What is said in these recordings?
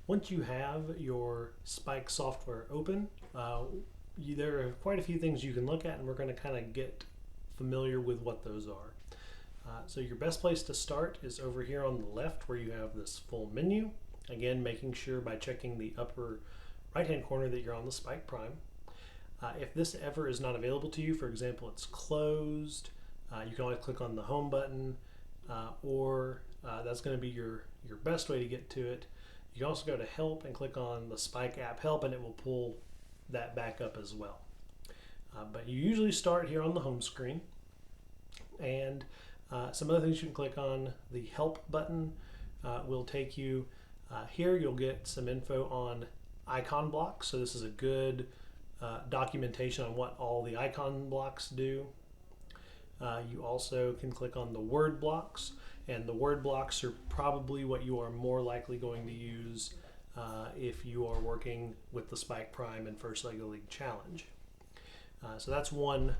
Once you have your Spike software open, there are quite a few things you can look at, and we're going to kind of get familiar with what those are. So your best place to start is over here on the left where you have this full menu. Again, making sure by checking the upper right hand corner that you're on the Spike Prime. If this ever is not available to you, for example, it's closed, you can always click on the home button, or that's going to be your best way to get to it. You can also go to help and click on the Spike app help, and it will pull that back up as well. But you usually start here on the home screen, and some other things you can click on. The help button will take you here. You'll get some info on icon blocks. So this is a good documentation on what all the icon blocks do. You also can click on the word blocks, and the word blocks are probably what you are more likely going to use if you are working with the Spike Prime and First Lego League Challenge. So that's one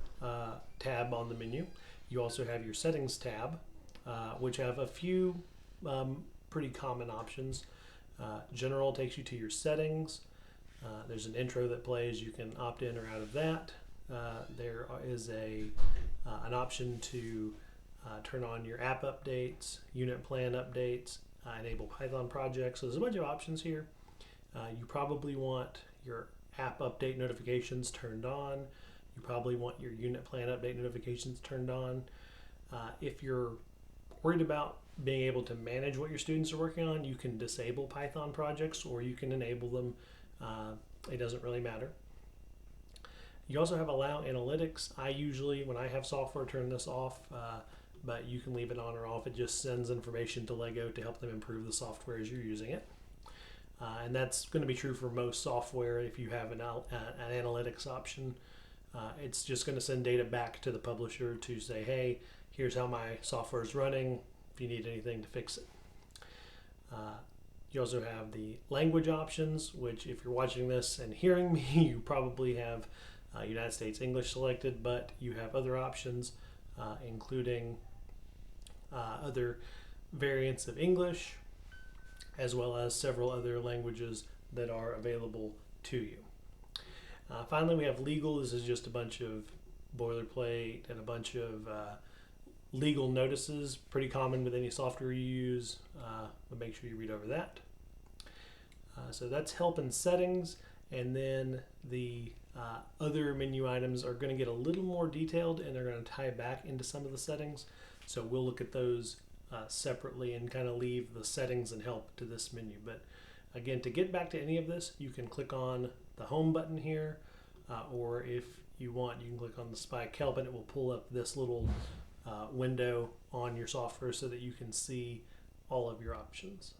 tab on the menu. You also have your settings tab, which have a few pretty common options. General takes you to your settings. There's an intro that plays. You can opt in or out of that. There is an option to turn on your app updates, unit plan updates, enable Python projects. So there's a bunch of options here. You probably want your app update notifications turned on. You probably want your unit plan update notifications turned on. If you're worried about being able to manage what your students are working on, you can disable Python projects or you can enable them. It doesn't really matter. You also have allow analytics. I usually, when I have software, turn this off, but you can leave it on or off. It just sends information to Lego to help them improve the software as you're using it. And that's going to be true for most software. If you have an analytics option, it's just going to send data back to the publisher to say, hey, here's how my software is running, if you need anything to fix it. You also have the language options, which if you're watching this and hearing me, you probably have United States English selected, but you have other options, including other variants of English, as well as several other languages that are available to you. Finally, we have legal. This is just a bunch of boilerplate and a bunch of legal notices, pretty common with any software you use, but make sure you read over that. So that's help and settings, and then the other menu items are going to get a little more detailed and they're going to tie back into some of the settings. So we'll look at those separately and kind of leave the settings and help to this menu. But again, to get back to any of this, you can click on the home button here, or if you want, you can click on the Spike help and it will pull up this little window on your software so that you can see all of your options.